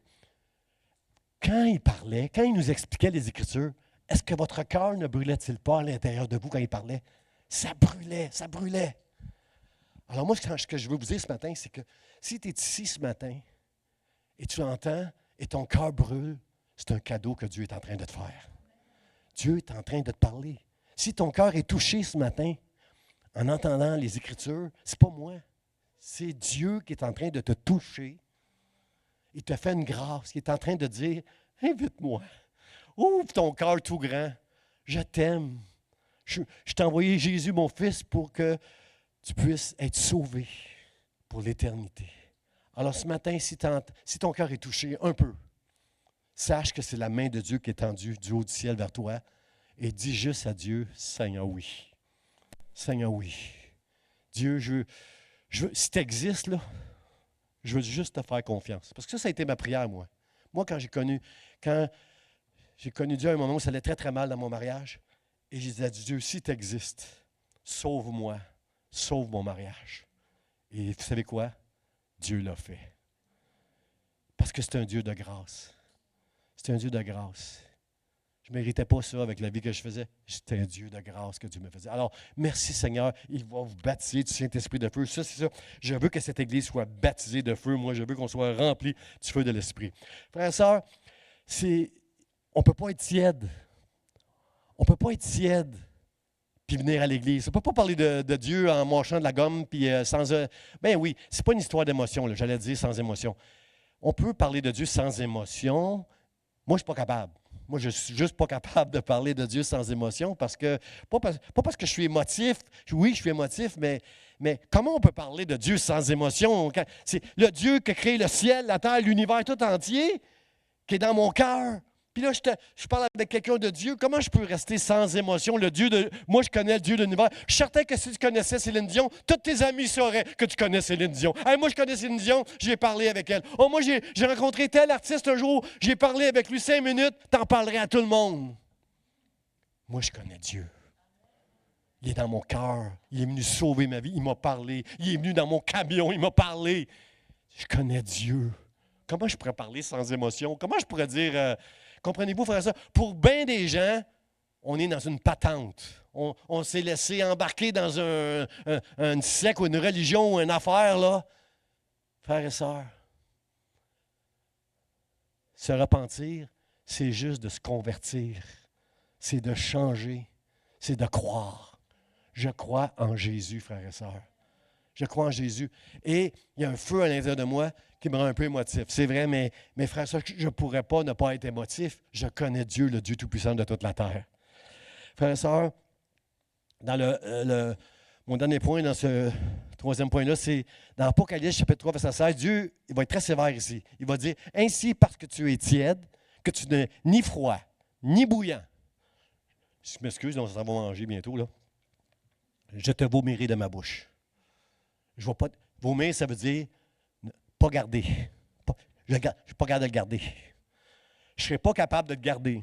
quand il parlait, quand il nous expliquait les Écritures, est-ce que votre cœur ne brûlait-il pas à l'intérieur de vous quand il parlait? Ça brûlait, ça brûlait. Alors moi, ce que je veux vous dire ce matin, c'est que si tu es ici ce matin et tu entends et ton cœur brûle, c'est un cadeau que Dieu est en train de te faire. Dieu est en train de te parler. Si ton cœur est touché ce matin, en entendant les Écritures, c'est pas moi. C'est Dieu qui est en train de te toucher. Il te fait une grâce. Il est en train de dire, invite-moi. Ouvre ton cœur tout grand. Je t'aime. Je t'ai envoyé Jésus, mon Fils, pour que tu puisses être sauvé pour l'éternité. Alors ce matin, si ton cœur est touché un peu, sache que c'est la main de Dieu qui est tendue du haut du ciel vers toi et dis juste à Dieu, Seigneur, oui. Seigneur, oui. Dieu, si tu existes, là, je veux juste te faire confiance. Parce que ça a été ma prière, moi. Moi, quand j'ai connu Dieu à un moment où ça allait très, très mal dans mon mariage, et j'ai dit à Dieu, si tu existes, sauve-moi, sauve mon mariage. Et vous savez quoi? Dieu l'a fait. Parce que c'est un Dieu de grâce. C'est un Dieu de grâce. Je ne méritais pas ça avec la vie que je faisais. C'était un Dieu de grâce que Dieu me faisait. Alors, merci Seigneur. Il va vous baptiser du Saint-Esprit de feu. Ça, c'est ça. Je veux que cette Église soit baptisée de feu. Moi, je veux qu'on soit rempli du feu de l'Esprit. Frères et sœurs, on ne peut pas être tiède. On ne peut pas être tiède puis venir à l'Église. On ne peut pas parler de Dieu en mâchant de la gomme puis sans... Ben oui, c'est pas une histoire d'émotion, là, j'allais dire sans émotion. On peut parler de Dieu sans émotion. Moi, je ne suis pas capable. Moi, je suis juste pas capable de parler de Dieu sans émotion parce que, pas parce que je suis émotif. Oui, je suis émotif, mais comment on peut parler de Dieu sans émotion? C'est le Dieu qui a créé le ciel, la terre, l'univers tout entier, qui est dans mon cœur. Puis là, je parle avec quelqu'un de Dieu. Comment je peux rester sans émotion? Moi, je connais le Dieu de l'univers. Je suis certain que si tu connaissais Céline Dion, tous tes amis sauraient que tu connais Céline Dion. Hey, moi, je connais Céline Dion, j'ai parlé avec elle. Oh, moi, j'ai rencontré tel artiste un jour, j'ai parlé avec lui 5 minutes, t'en parlerais à tout le monde. Moi, je connais Dieu. Il est dans mon cœur. Il est venu sauver ma vie. Il m'a parlé. Il est venu dans mon camion. Il m'a parlé. Je connais Dieu. Comment je pourrais parler sans émotion? Comment je pourrais dire... comprenez-vous, frère, ça? Pour bien des gens, on est dans une patente. On s'est laissé embarquer dans une secte ou une religion ou une affaire, là. Frères et sœurs, se repentir, c'est juste de se convertir. C'est de changer. C'est de croire. Je crois en Jésus, frères et sœurs. Je crois en Jésus. Et il y a un feu à l'intérieur de moi qui me rend un peu émotif. C'est vrai, mais frères et sœurs, je ne pourrais pas ne pas être émotif. Je connais Dieu, le Dieu Tout-Puissant de toute la terre. Frères et sœurs, dans mon dernier point, dans ce troisième point-là, c'est dans Apocalypse, chapitre 3, verset 16, Dieu, il va être très sévère ici. Il va dire, « Ainsi, parce que tu es tiède, que tu n'es ni froid, ni bouillant. » Je m'excuse, on s'en va manger bientôt, là. Je te vomirai de ma bouche. Je ne vais pas. Vomir, ça veut dire pas garder. Je ne suis pas capable de le garder. Je ne serais pas capable de le garder.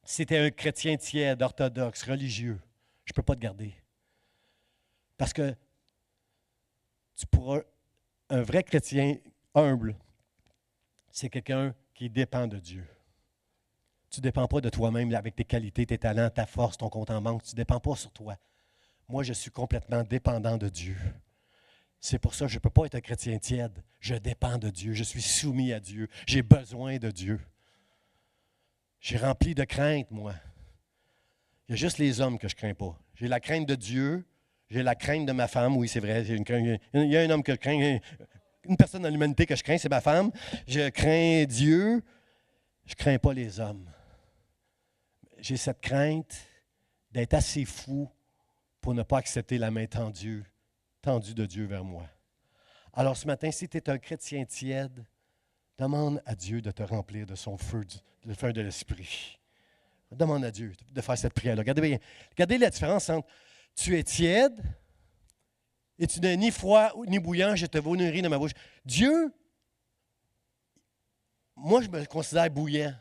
Si tu es un chrétien tiède, orthodoxe, religieux, je ne peux pas te garder. Parce que tu pourras. Un vrai chrétien humble, c'est quelqu'un qui dépend de Dieu. Tu ne dépends pas de toi-même avec tes qualités, tes talents, ta force, ton compte en banque. Tu ne dépends pas sur toi. Moi, je suis complètement dépendant de Dieu. C'est pour ça que je ne peux pas être un chrétien tiède. Je dépends de Dieu. Je suis soumis à Dieu. J'ai besoin de Dieu. J'ai rempli de crainte, moi. Il y a juste les hommes que je ne crains pas. J'ai la crainte de Dieu. J'ai la crainte de ma femme. Oui, c'est vrai. Il y a un homme que je crains. Une personne dans l'humanité que je crains, c'est ma femme. Je crains Dieu. Je ne crains pas les hommes. J'ai cette crainte d'être assez fou pour ne pas accepter la main tendue de Dieu vers moi. Alors ce matin, si tu es un chrétien tiède, demande à Dieu de te remplir de son feu, le feu de l'Esprit. Demande à Dieu de faire cette prière-là. Regardez la différence entre tu es tiède et tu n'es ni froid ni bouillant, je te vomirai dans ma bouche. Dieu, moi je me considère bouillant.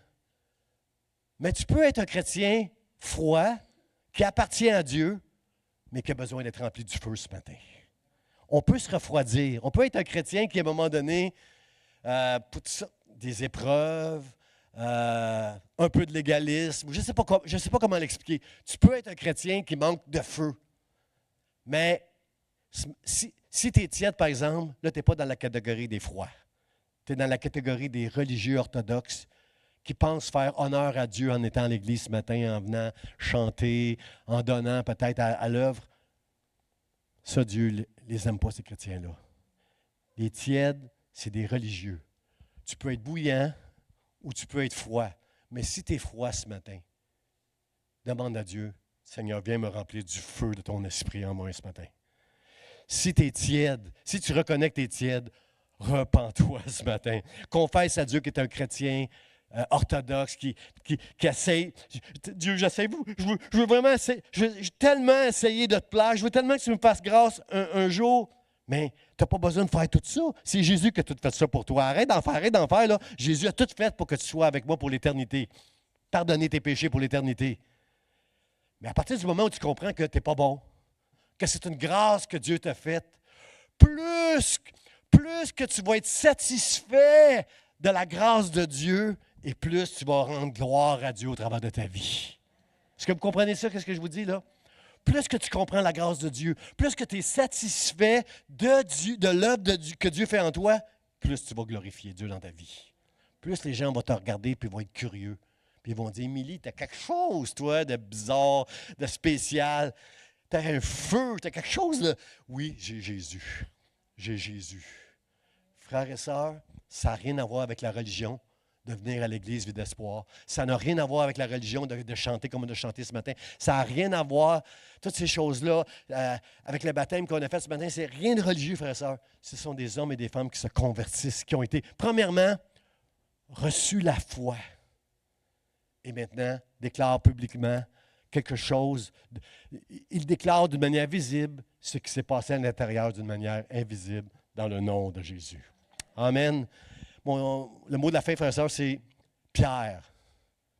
Mais tu peux être un chrétien froid qui appartient à Dieu, mais qui a besoin d'être rempli du feu ce matin. On peut se refroidir. On peut être un chrétien qui, à un moment donné, pour des épreuves, un peu de légalisme, je ne sais pas comment l'expliquer. Tu peux être un chrétien qui manque de feu. Mais si tu es tiède, par exemple, là, tu n'es pas dans la catégorie des froids. Tu es dans la catégorie des religieux orthodoxes qui pensent faire honneur à Dieu en étant à l'Église ce matin, en venant chanter, en donnant peut-être à l'œuvre. Ça, Dieu ne les aime pas, ces chrétiens-là. Les tièdes, c'est des religieux. Tu peux être bouillant ou tu peux être froid. Mais si tu es froid ce matin, demande à Dieu, Seigneur, viens me remplir du feu de ton esprit en moi ce matin. Si tu es tiède, si tu reconnais que tu es tiède, repens-toi ce matin. Confesse à Dieu que tu es un chrétien orthodoxe qui essaye. Dieu, j'essaie, je veux vraiment essayer, je veux tellement essayer de te plaire, je veux tellement que tu me fasses grâce un jour, mais tu n'as pas besoin de faire tout ça. C'est Jésus qui a tout fait ça pour toi. Arrête d'en faire, là. Jésus a tout fait pour que tu sois avec moi pour l'éternité. Pardonner tes péchés pour l'éternité. Mais à partir du moment où tu comprends que tu n'es pas bon, que c'est une grâce que Dieu t'a faite, plus que tu vas être satisfait de la grâce de Dieu, et plus tu vas rendre gloire à Dieu au travers de ta vie. Est-ce que vous comprenez ça, qu'est-ce que je vous dis là? Plus que tu comprends la grâce de Dieu, plus que tu es satisfait de l'œuvre que Dieu fait en toi, plus tu vas glorifier Dieu dans ta vie. Plus les gens vont te regarder et vont être curieux. Puis ils vont dire, Émilie, tu as quelque chose, toi, de bizarre, de spécial. Tu as un feu, tu as quelque chose de... Oui, j'ai Jésus. J'ai Jésus. Frères et sœurs, ça n'a rien à voir avec la religion. de venir à l'Église vie d'espoir. Ça n'a rien à voir avec la religion de chanter comme on a chanté ce matin. Ça n'a rien à voir, toutes ces choses-là, avec le baptême qu'on a fait ce matin. C'est rien de religieux, frères et sœurs. Ce sont des hommes et des femmes qui se convertissent, qui ont été, premièrement, reçu la foi. Et maintenant, déclarent publiquement quelque chose. Ils déclarent d'une manière visible ce qui s'est passé à l'intérieur d'une manière invisible dans le nom de Jésus. Amen. Le mot de la fin, frères et sœurs, c'est Pierre.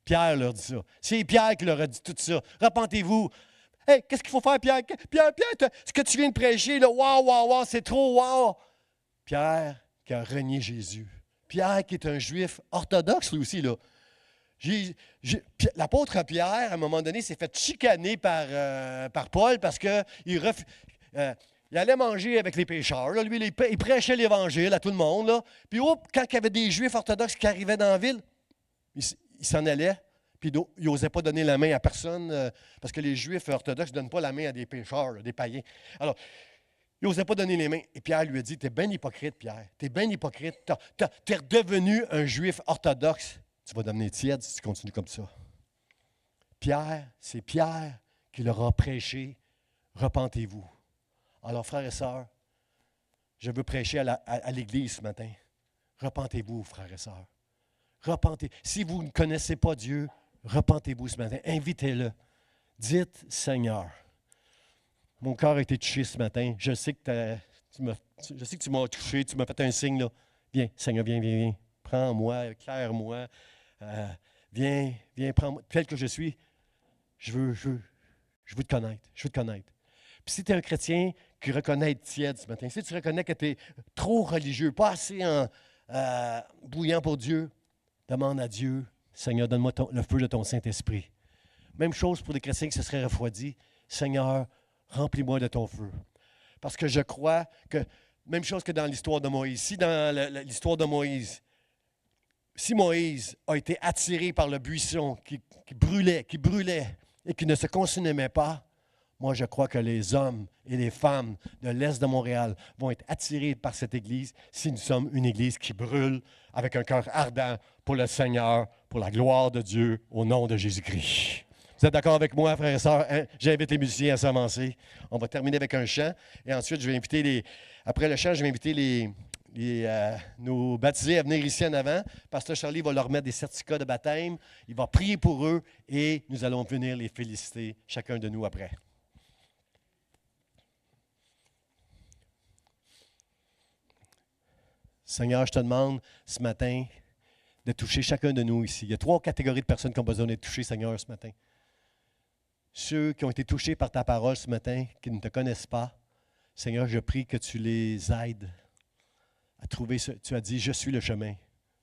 Pierre leur dit ça. C'est Pierre qui leur a dit tout ça. Repentez-vous. Hey, qu'est-ce qu'il faut faire, Pierre? Pierre, ce que tu viens de prêcher, là, wow, c'est trop wow. Pierre qui a renié Jésus. Pierre qui est un juif orthodoxe, lui aussi, là. L'apôtre Pierre, à un moment donné, s'est fait chicaner par Paul parce qu'il il allait manger avec les pécheurs. Là. Lui, il prêchait l'Évangile à tout le monde. Là. Puis quand il y avait des Juifs orthodoxes qui arrivaient dans la ville, il s'en allait. Puis il n'osait pas donner la main à personne parce que les Juifs orthodoxes ne donnent pas la main à des pécheurs, là, des païens. Alors, il n'osait pas donner les mains. Et Pierre lui a dit, « T'es bien hypocrite, Pierre. T'es bien hypocrite. T'es redevenu un Juif orthodoxe. Tu vas devenir tiède si tu continues comme ça. » Pierre, c'est Pierre qui leur a prêché, « Repentez-vous. » Alors, frères et sœurs, je veux prêcher à l'Église ce matin. Repentez-vous, frères et sœurs. Repentez. Si vous ne connaissez pas Dieu, repentez-vous ce matin. Invitez-le. Dites, « Seigneur, mon cœur a été touché ce matin. Je sais que tu m'as touché, tu m'as fait un signe. Là. Viens, Seigneur, viens. Prends-moi, éclaire-moi. Viens, prends-moi. Tel que je suis, je veux te connaître. Je veux te connaître. » Puis si tu es un chrétien qui reconnaît être tiède ce matin, si tu reconnais que tu es trop religieux, pas assez bouillant pour Dieu, demande à Dieu, « Seigneur, donne-moi le feu de ton Saint-Esprit. » Même chose pour les chrétiens qui se seraient refroidis. « Seigneur, remplis-moi de ton feu. » Parce que je crois que, même chose que dans l'histoire de Moïse, si dans l'histoire de Moïse, si Moïse a été attiré par le buisson qui brûlait et qui ne se consumait pas, moi, je crois que les hommes et les femmes de l'Est de Montréal vont être attirés par cette Église si nous sommes une Église qui brûle avec un cœur ardent pour le Seigneur, pour la gloire de Dieu, au nom de Jésus-Christ. Vous êtes d'accord avec moi, frères et sœurs? Hein? J'invite les musiciens à s'avancer. On va terminer avec un chant. Et ensuite, après le chant, je vais inviter nos baptisés à venir ici en avant. Pasteur Charlie va leur remettre des certificats de baptême. Il va prier pour eux et nous allons venir les féliciter, chacun de nous après. Seigneur, je te demande ce matin de toucher chacun de nous ici. Il y a 3 catégories de personnes qui ont besoin d'être touchées, Seigneur, ce matin. Ceux qui ont été touchés par ta parole ce matin, qui ne te connaissent pas, Seigneur, je prie que tu les aides à trouver ce. Tu as dit, je suis le chemin,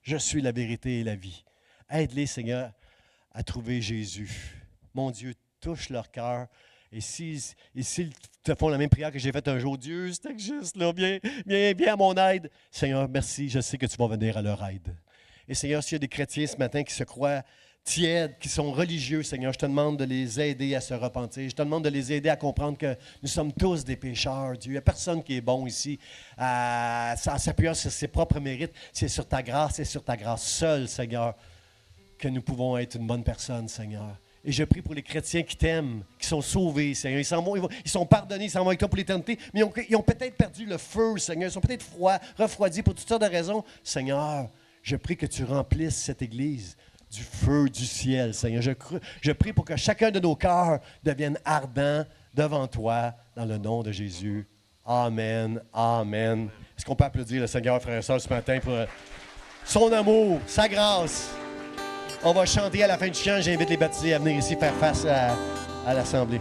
je suis la vérité et la vie. Aide-les, Seigneur, à trouver Jésus. Mon Dieu, touche leur cœur. Et s'ils te font la même prière que j'ai faite un jour, Dieu, c'était juste là, viens à mon aide. Seigneur, merci, je sais que tu vas venir à leur aide. Et Seigneur, s'il y a des chrétiens ce matin qui se croient tièdes, qui sont religieux, Seigneur, je te demande de les aider à se repentir. Je te demande de les aider à comprendre que nous sommes tous des pécheurs, Dieu. Il n'y a personne qui est bon ici en s'appuyant sur ses propres mérites. C'est sur ta grâce seule, Seigneur, que nous pouvons être une bonne personne, Seigneur. Et je prie pour les chrétiens qui t'aiment, qui sont sauvés, Seigneur. Ils sont pardonnés, ils s'en vont avec toi pour l'éternité, mais ils ont peut-être perdu le feu, Seigneur. Ils sont peut-être refroidis pour toutes sortes de raisons. Seigneur, je prie que tu remplisses cette Église du feu du ciel, Seigneur. Je prie pour que chacun de nos cœurs devienne ardent devant toi, dans le nom de Jésus. Amen, amen. Est-ce qu'on peut applaudir le Seigneur, frères et sœurs, ce matin pour son amour, sa grâce? On va chanter à la fin du chant. J'invite les baptisés à venir ici faire face à l'Assemblée.